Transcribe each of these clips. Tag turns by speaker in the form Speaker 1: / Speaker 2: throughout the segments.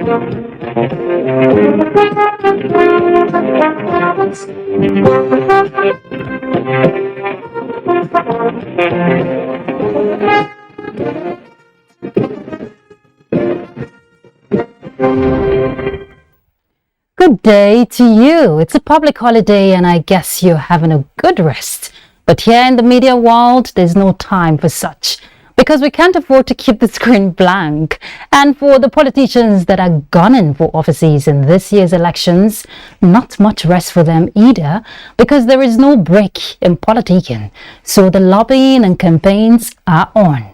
Speaker 1: Good day to you. It's a public holiday and I guess you're having a good rest. But here in the media world, there's no time for such because we can't afford to keep the screen blank. And for the politicians that are gunning for offices in this year's elections, not much rest for them either because there is no break in politicking. So the lobbying and campaigns are on.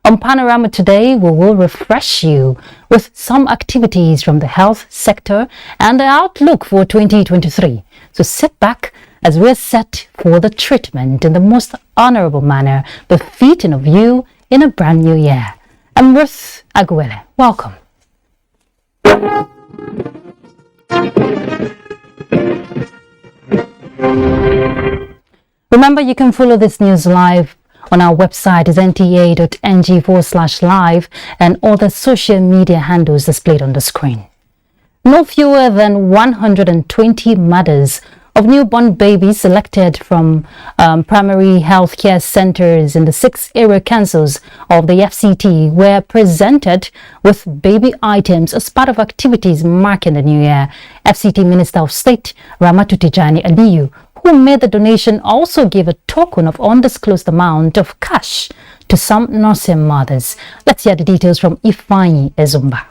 Speaker 1: On Panorama today, we will refresh you with some activities from the health sector and the outlook for 2023. So sit back as we're set for the treatment in the most honorable manner befitting of you in a brand new year. I'm Ruth Aguele. Welcome. Remember, you can follow this news live on our website is nta.ng/live and other social media handles displayed on the screen. No fewer than 120 mothers of newborn babies selected from primary health care centers in the 6 area councils of the FCT were presented with baby items as part of activities marking the new year. FCT Minister of State Ramatu Tijani Aliyu, who made the donation, also gave a token of undisclosed amount of cash to some nursing mothers. Let's hear the details from Ifeanyi Ezumba.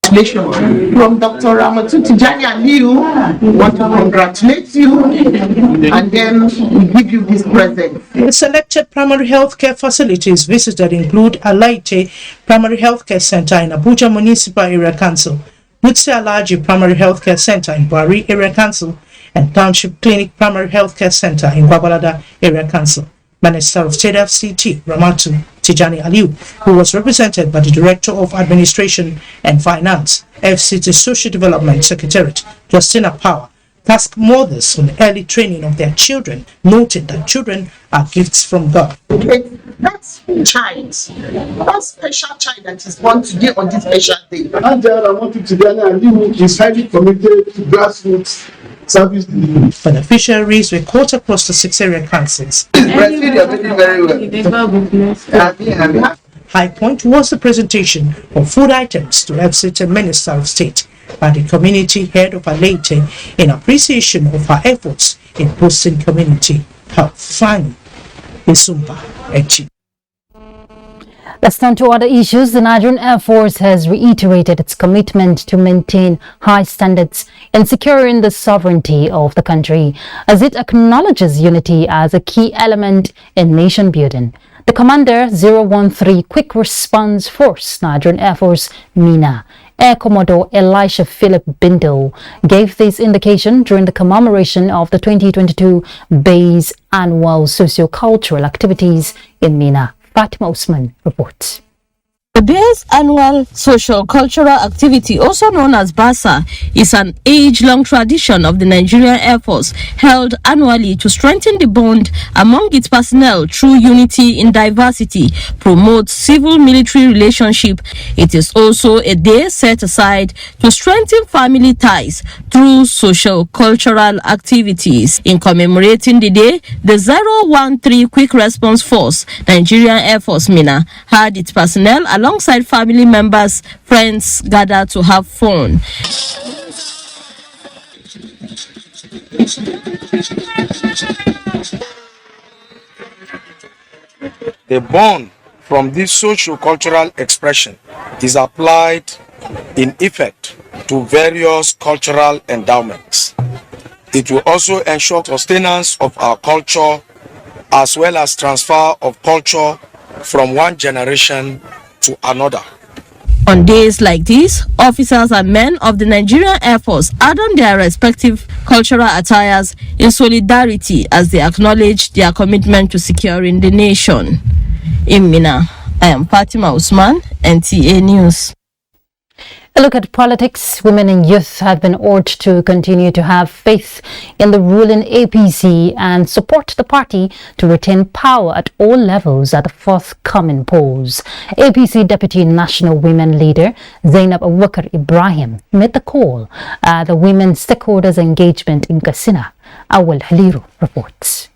Speaker 2: From Dr. Ramatu Tijani Aliyu, we want to congratulate you and then we give you this present.
Speaker 3: The selected primary health care facilities visited include Alaite Primary Health Care Center in Abuja Municipal Area Council, Mutsi Alaji Primary Health Care Center in Buhari Area Council, and Township Clinic Primary Health Care Center in Gwagwalada Area Council. Minister of State FCT Ramatu Tijani Aliyu, who was represented by the Director of Administration and Finance, FCT Social Development Secretariat, Justina Power, tasked mothers on early training of their children, noted that children are gifts from God.
Speaker 2: That's child, that special child that is born today on this special day.
Speaker 4: And Ramatu Tijani Aliyu is highly committed to grassroots service delivery.
Speaker 3: Beneficiaries were caught across the 6 area councils.
Speaker 2: Breastfeed your baby very well.
Speaker 3: High point was the presentation of food items to FCT Minister of State by the community head of Alaite in appreciation of her efforts in boosting community health. Fani Isumba Echi.
Speaker 1: Let's turn to other issues. The Nigerian Air Force has reiterated its commitment to maintain high standards in securing the sovereignty of the country as it acknowledges unity as a key element in nation building. The Commander 013 Quick Response Force, Nigerian Air Force, MENA, Air Commodore Elisha Philip Bindle, gave this indication during the commemoration of the 2022 Bay's annual socio-cultural activities in MENA. Fatima Usman reports.
Speaker 5: The Bay's annual social cultural activity, also known as BASA, is an age-long tradition of the Nigerian Air Force held annually to strengthen the bond among its personnel through unity in diversity, promote civil-military relationship. It is also a day set aside to strengthen family ties through social cultural activities. In commemorating the day, the 013 Quick Response Force, Nigerian Air Force MENA, had its personnel alongside family members, friends gather to have fun.
Speaker 6: The bond from this socio-cultural expression is applied in effect to various cultural endowments. It will also ensure sustenance of our culture as well as transfer of culture from one generation to another.
Speaker 5: On days like these, officers and men of the Nigerian Air Force add on their respective cultural attires in solidarity as they acknowledge their commitment to securing the nation. In Mina, I am Fatima Usman, NTA News.
Speaker 1: A look at politics, women and youth have been urged to continue to have faith in the ruling APC and support the party to retain power at all levels at the forthcoming polls. APC Deputy National Women Leader Zainab Abubakar Ibrahim made the call at the Women Stakeholders Engagement in Katsina. Awal Haliru reports.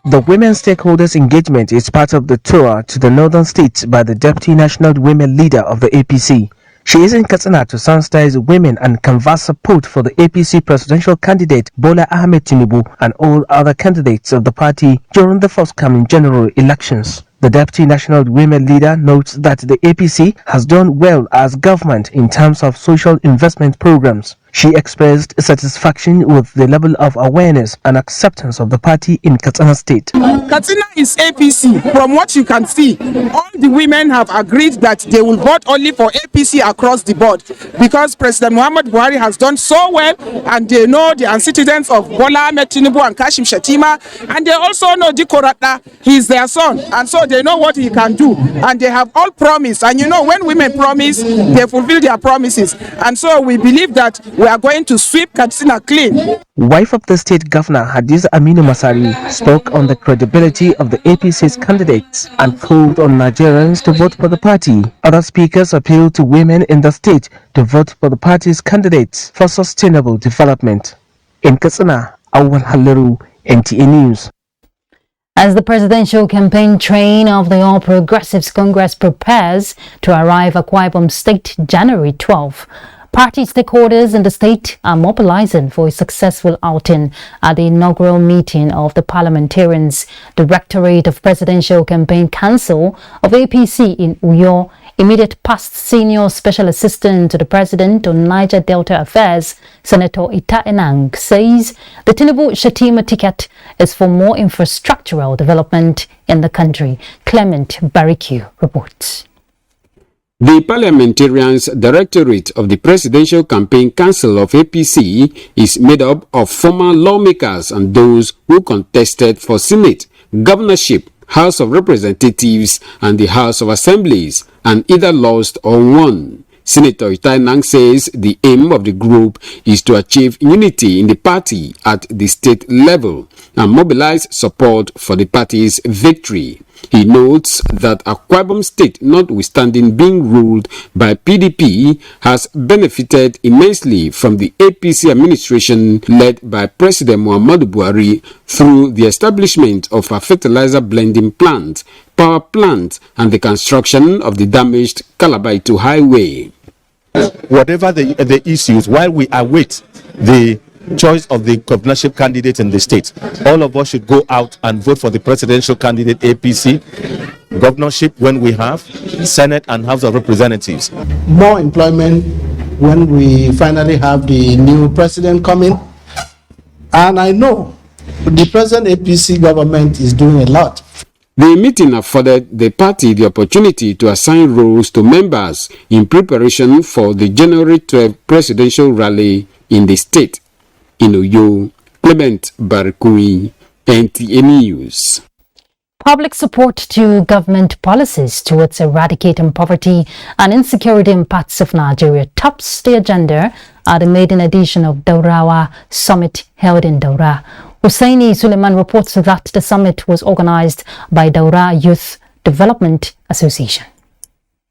Speaker 7: The Women Stakeholders Engagement is part of the tour to the northern states by the Deputy National Women Leader of the APC. She is in Katsina to sensitize women and canvass support for the APC presidential candidate Bola Ahmed Tinubu and all other candidates of the party during the forthcoming general elections. The Deputy National Women Leader notes that the APC has done well as government in terms of social investment programs. She expressed satisfaction with the level of awareness and acceptance of the party in Katsina State.
Speaker 8: Katsina is APC. From what you can see, all the women have agreed that they will vote only for APC across the board because President Muhammad Buhari has done so well, and they know the antecedents of Bola Ahmed Tinubu and Kashim Shettima, and they also know Diko Ratna, he is their son, and so they know what he can do, and they have all promised. And you know, when women promise, they fulfill their promises, and so we believe that we are going to sweep Katsina clean.
Speaker 7: Wife of the state governor Hadiza Aminu Masari spoke on the credibility of the APC's candidates and called on Nigerians to vote for the party. Other speakers appealed to women in the state to vote for the party's candidates for sustainable development. In Katsina, Awal Haliru, NTA News.
Speaker 1: As the presidential campaign train of the All Progressives Congress prepares to arrive at Akwa Ibom State January 12, party stakeholders in the state are mobilizing for a successful outing at the inaugural meeting of the Parliamentarians Directorate of Presidential Campaign Council of APC in Uyo. Immediate past senior special assistant to the president on Niger Delta Affairs, Senator Ita Enang, says the Tinubu-Shettima ticket is for more infrastructural development in the country. Clement Barikiu reports.
Speaker 9: The Parliamentarians Directorate of the Presidential Campaign Council of APC is made up of former lawmakers and those who contested for Senate, governorship, House of Representatives and the House of Assemblies and either lost or won. Senator Itai Nang says the aim of the group is to achieve unity in the party at the state level and mobilize support for the party's victory. He notes that Akwa Ibom State, notwithstanding being ruled by PDP, has benefited immensely from the APC administration led by President Muhammadu Buhari through the establishment of a fertilizer blending plant, power plant, and the construction of the damaged Calabar-Itu Highway.
Speaker 10: Whatever the issues, while we await the choice of the governorship candidate in the state, all of us should go out and vote for the presidential candidate APC, governorship when we have, Senate and House of Representatives.
Speaker 11: More employment when we finally have the new president coming. And I know the present APC government is doing a lot.
Speaker 9: The meeting afforded the party the opportunity to assign roles to members in preparation for the January 12 presidential rally in the state. In Uyo, Clement Barikui, NTA News.
Speaker 1: Public support to government policies towards eradicating poverty and insecurity in parts of Nigeria tops the agenda at the maiden edition of Daurawa Summit held in Daura. Hussaini Suleiman reports that the summit was organized by Daura Youth Development Association.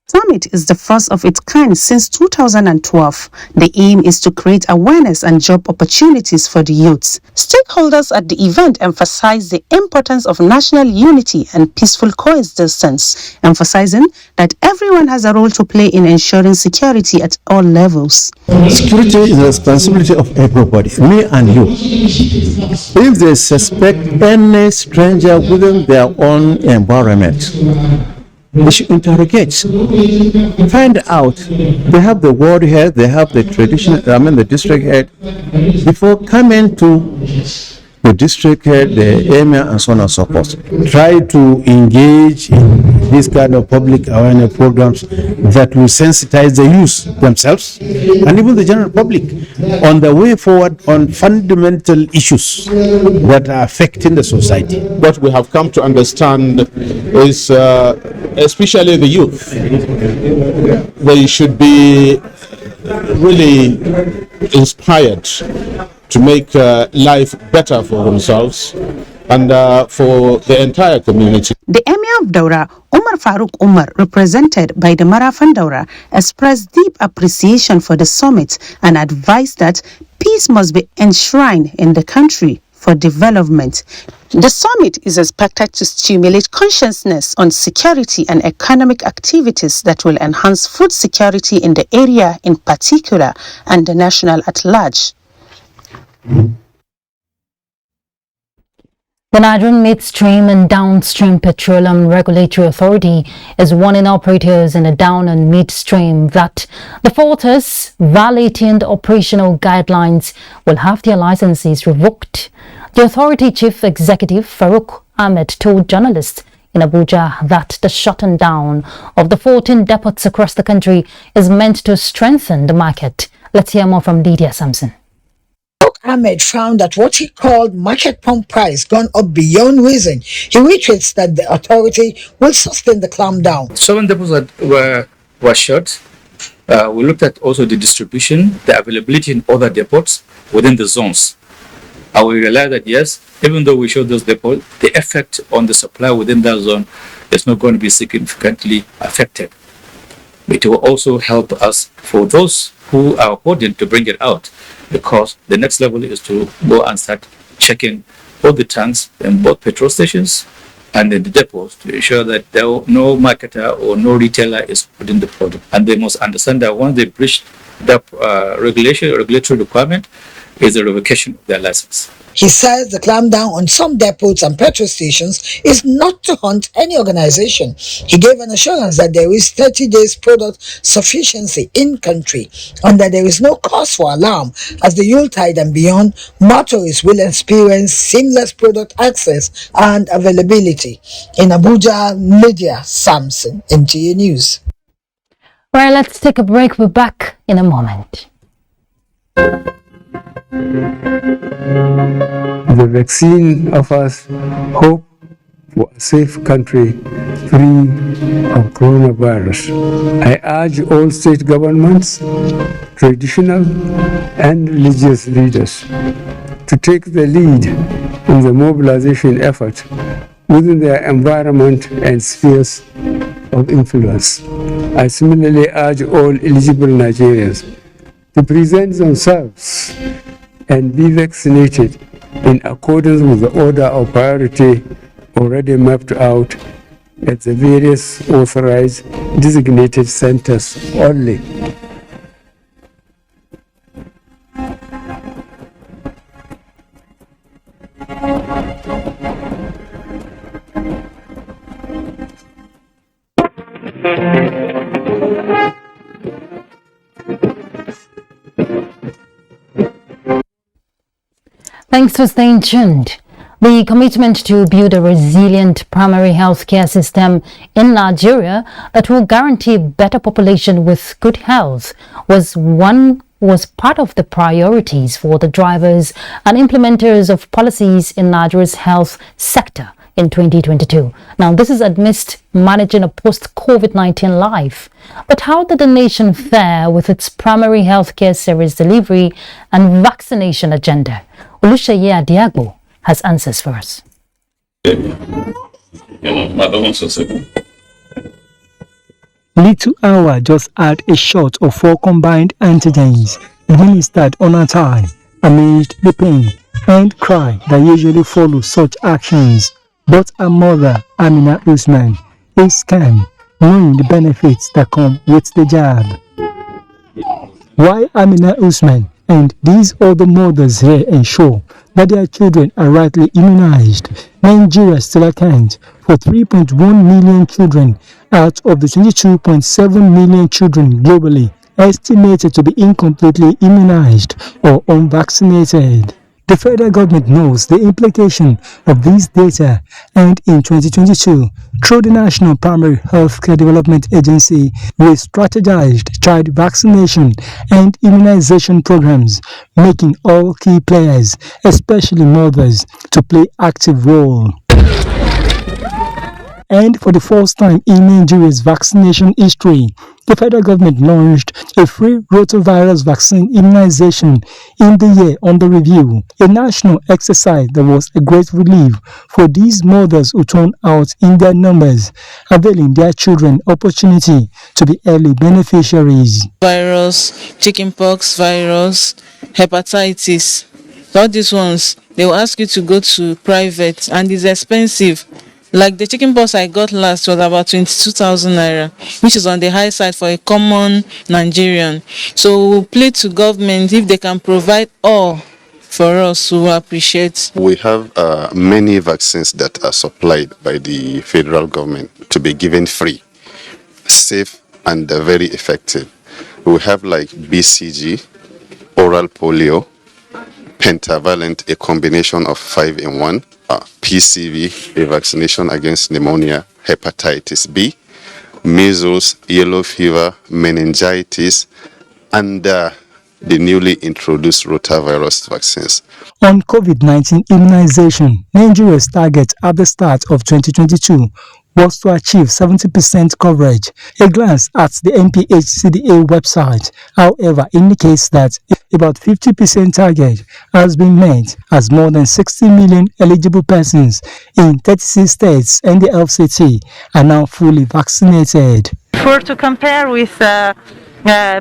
Speaker 12: Summit is the first of its kind since 2012. The aim is to create awareness and job opportunities for the youths. Stakeholders at the event emphasized the importance of national unity and peaceful coexistence, emphasizing that everyone has a role to play in ensuring security at all levels.
Speaker 13: Security is the responsibility of everybody, me and you. If they suspect any stranger within their own environment, they should interrogate, find out. They have the ward head, they have the traditional, the district head. Before coming to the district head, the emir, and so on and so forth. Try to engage in this kind of public awareness programs that will sensitize the youth themselves and even the general public on the way forward on fundamental issues that are affecting the society.
Speaker 10: What we have come to understand is, especially the youth, they should be really inspired to make life better for themselves and for the entire community.
Speaker 12: The Emir of Daura, Umar Farooq Umar, represented by the Marafan Daura, expressed deep appreciation for the summit and advised that peace must be enshrined in the country for development. The summit is expected to stimulate consciousness on security and economic activities that will enhance food security in the area in particular and the national at large.
Speaker 1: The Nigerian Midstream and Downstream Petroleum Regulatory Authority is warning operators in the down and midstream that defaulters violating the operational guidelines will have their licenses revoked. The authority chief executive Farouk Ahmed told journalists in Abuja that the shutting down of the 14 depots across the country is meant to strengthen the market. Let's hear more from Lydia Sampson.
Speaker 14: Ahmed found that what he called market pump price gone up beyond reason. He reiterates that the authority will sustain the clampdown.
Speaker 15: 7 depots that were shut. We looked at also the distribution, the availability in other depots within the zones. And we realized that yes, even though we showed those depots, the effect on the supply within that zone is not going to be significantly affected. It will also help us for those who are holding to bring it out, because the next level is to go and start checking all the tanks in both petrol stations and in the depots to ensure that no marketer or no retailer is putting the product. And they must understand that once they breach that regulatory requirement, is a revocation of their license.
Speaker 14: He says the clampdown on some depots and petrol stations is not to hunt any organization. He gave an assurance that there is 30 days product sufficiency in country and that there is no cause for alarm as the Yuletide and beyond, motorists will experience seamless product access and availability. In Abuja, Lydia Sampson, NTA News.
Speaker 1: Well, let's take a break. We're back in a moment.
Speaker 16: The vaccine offers hope for a safe country free of coronavirus. I urge all state governments, traditional and religious leaders to take the lead in the mobilization effort within their environment and spheres of influence. I similarly urge all eligible Nigerians to present themselves and be vaccinated in accordance with the order of priority already mapped out at the various authorized designated centers only.
Speaker 1: Thanks for staying tuned. The commitment to build a resilient primary health care system in Nigeria that will guarantee better population with good health was part of the priorities for the drivers and implementers of policies in Nigeria's health sector in 2022. Now, this is amidst managing a post-COVID-19 life. But how did the nation fare with its primary health care service delivery and vaccination agenda? Oluseyi Adiagbo has answers for us.
Speaker 17: Little Hour just had a shot of 4 combined antigens administered on her thigh amidst the pain and cry that usually follow such actions. But her mother, Amina Usman, is calm, knowing the benefits that come with the jab. Why Amina Usman and these other mothers here ensure that their children are rightly immunized? Nigeria still accounts for 3.1 million children out of the 22.7 million children globally estimated to be incompletely immunized or unvaccinated. The federal government knows the implication of these data, and in 2022, through the National Primary Healthcare Development Agency, we strategized child vaccination and immunization programs, making all key players, especially mothers, to play active role. And for the first time in Nigeria's vaccination history, the federal government launched a free rotavirus vaccine immunization in the year under review, a national exercise that was a great relief for these mothers who turned out in their numbers, availing their children opportunity to be early beneficiaries.
Speaker 18: Virus, chickenpox virus, hepatitis, all these ones, they will ask you to go to private and it's expensive. Like the chickenpox I got last was about 22,000 naira, which is on the high side for a common Nigerian. So we'll plead to government if they can provide all for us, we will appreciate.
Speaker 19: We have many vaccines that are supplied by the federal government to be given free, safe and very effective. We have like BCG, oral polio, pentavalent, a combination of 5-in-1, PCV, a vaccination against pneumonia, hepatitis B, measles, yellow fever, meningitis, and the newly introduced rotavirus vaccines.
Speaker 17: On COVID-19 immunization, Nigeria's target at the start of 2022 was to achieve 70% coverage. A glance at the NPHCDA website, however, indicates that about 50% target has been met, as more than 60 million eligible persons in 36 states and the FCT are now fully vaccinated.
Speaker 20: For to compare with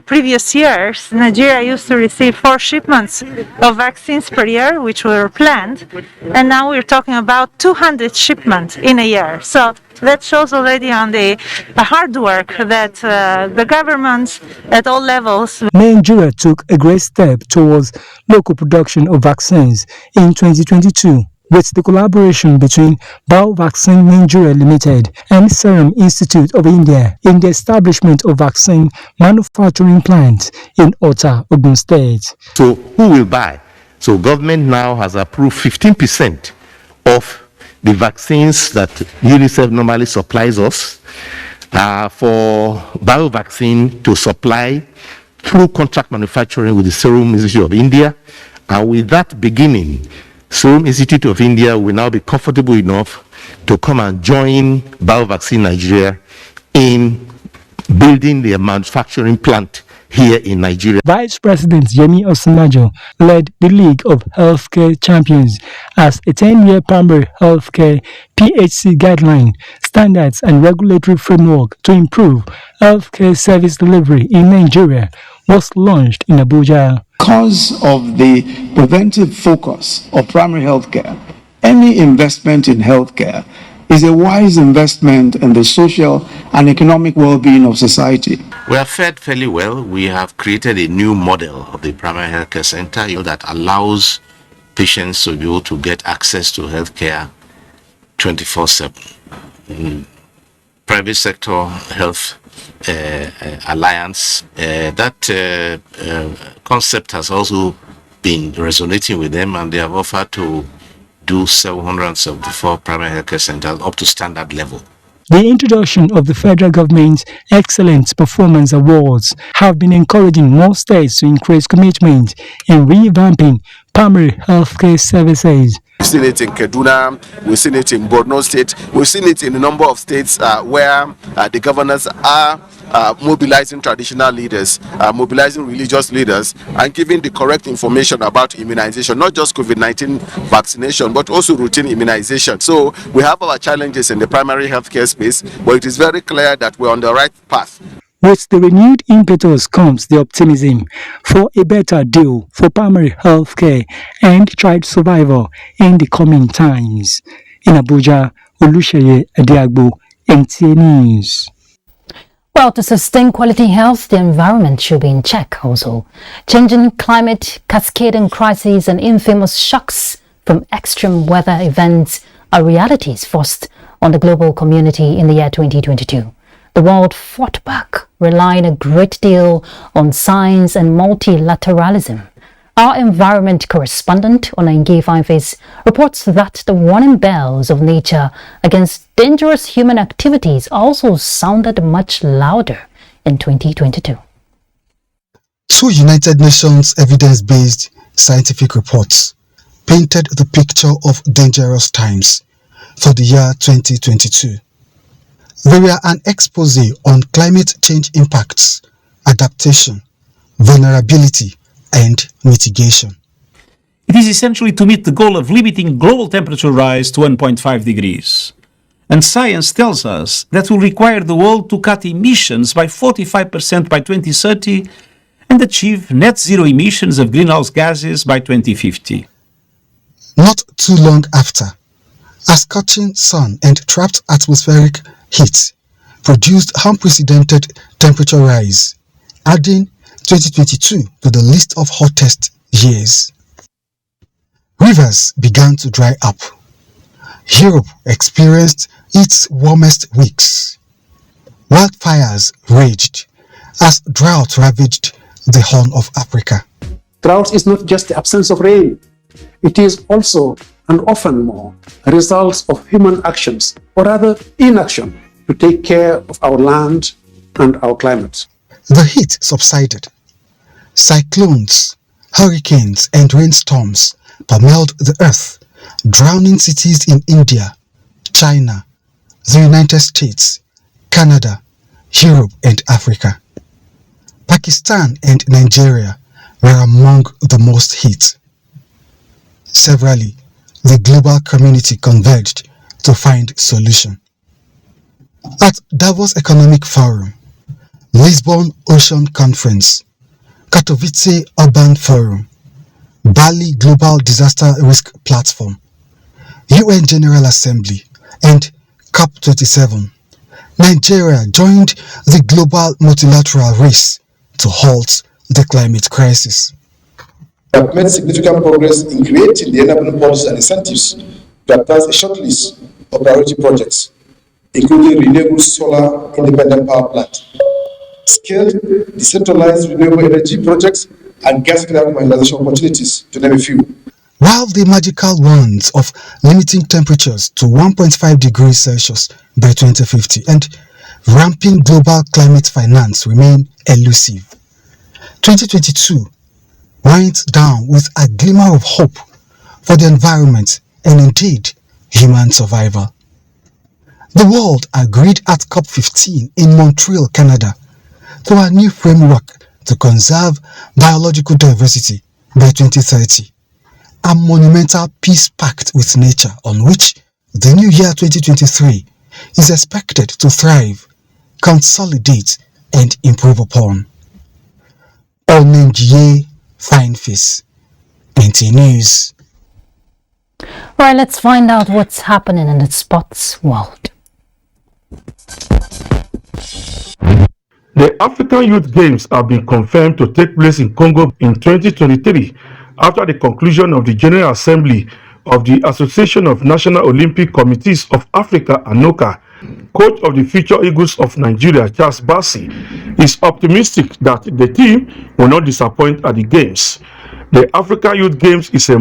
Speaker 20: previous years, Nigeria used to receive 4 shipments of vaccines per year, which were planned, and now we're talking about 200 shipments in a year. So that shows already on the hard work that the governments at all levels.
Speaker 17: Nigeria took a great step towards local production of vaccines in 2022. With the collaboration between BioVaccine Nigeria Limited and Serum Institute of India in the establishment of vaccine manufacturing plants in Ota, Ogun State.
Speaker 21: So who will buy? So government now has approved 15% of the vaccines that UNICEF normally supplies us for BioVaccine to supply through contract manufacturing with the Serum Institute of India. And with that beginning, Serum Institute of India will now be comfortable enough to come and join BioVaccine Nigeria in building their manufacturing plant here in Nigeria.
Speaker 17: Vice President Yemi Osinbajo led the League of Healthcare Champions as a 10-year primary healthcare PHC guideline, standards and regulatory framework to improve healthcare service delivery in Nigeria was launched in Abuja.
Speaker 22: Because of the preventive focus of primary healthcare, any investment in healthcare is a wise investment in the social and economic well-being of society.
Speaker 21: We have fared fairly well. We have created a new model of the primary healthcare center that allows patients to be able to get access to healthcare 24/7. Private sector health alliance, that concept has also been resonating with them, and they have offered to do 774 primary healthcare centers up to standard level.
Speaker 17: The introduction of the federal government's Excellent Performance Awards have been encouraging more states to increase commitment in revamping primary healthcare services.
Speaker 23: We've seen it in Kaduna, we've seen it in Borno State, we've seen it in a number of states where the governors are mobilizing traditional leaders, mobilizing religious leaders, and giving the correct information about immunization, not just COVID-19 vaccination, but also routine immunization. So we have our challenges in the primary healthcare space, but it is very clear that we're on the right path.
Speaker 17: With the renewed impetus comes the optimism for a better deal for primary health care and child survival in the coming times. In Abuja, Olusheye Adiagbo, NTA News.
Speaker 1: Well, to sustain quality health, the environment should be in check also. Changing climate, cascading crises and infamous shocks from extreme weather events are realities forced on the global community in the year 2022. The world fought back, relying a great deal on science and multilateralism. Our environment correspondent on NTA Fineface reports that the warning bells of nature against dangerous human activities also sounded much louder in 2022.
Speaker 2: Two United Nations evidence-based scientific reports painted the picture of dangerous times for the year 2022. They were an expose on climate change impacts, adaptation, vulnerability, and mitigation.
Speaker 3: It is essentially to meet the goal of limiting global temperature rise to 1.5 degrees. And science tells us that will require the world to cut emissions by 45% by 2030 and achieve net zero emissions of greenhouse gases by 2050.
Speaker 2: Not too long after, a scorching sun and trapped atmospheric heat produced unprecedented temperature rise, adding 2022 to the list of hottest years. Rivers began to dry up. Europe experienced its warmest weeks. Wildfires raged as drought ravaged the Horn of Africa.
Speaker 4: Drought is not just the absence of rain. It is also, and often more, a result of human actions, or rather inaction, to take care of our land and our climate.
Speaker 2: The heat subsided. Cyclones, hurricanes, and rainstorms pummeled the earth, drowning cities in India, China, the United States, Canada, Europe, and Africa. Pakistan and Nigeria were among the most hit. Severally, the global community converged to find solution. At Davos Economic Forum, Lisbon Ocean Conference, Katowice Urban Forum, Bali Global Disaster Risk Platform, UN General Assembly, and COP27, Nigeria joined the global multilateral race to halt the climate crisis.
Speaker 24: We have made significant progress in creating the enabling policies and incentives to advance a short list of priority projects, including renewable solar independent power plant, scaled decentralized renewable energy projects, and gas commercialization opportunities, to name a few.
Speaker 2: While the magical wands of limiting temperatures to 1.5 degrees Celsius by 2050 and ramping global climate finance remain elusive, 2022 winds down with a glimmer of hope for the environment and indeed human survival. The world agreed at COP15 in Montreal, Canada, to a new framework to conserve biological diversity by 2030, a monumental peace pact with nature on which the new year 2023 is expected to thrive, consolidate, and improve upon. NTA Fineface, NTA News.
Speaker 1: Right, let's find out what's happening in the sports world.
Speaker 25: The African Youth Games have been confirmed to take place in Congo in 2023 after the conclusion of the General Assembly of the Association of National Olympic Committees of Africa, ANOCA. Coach of the future Eagles of Nigeria, Charles Bassey, is optimistic that the team will not disappoint at the Games. The African Youth Games is a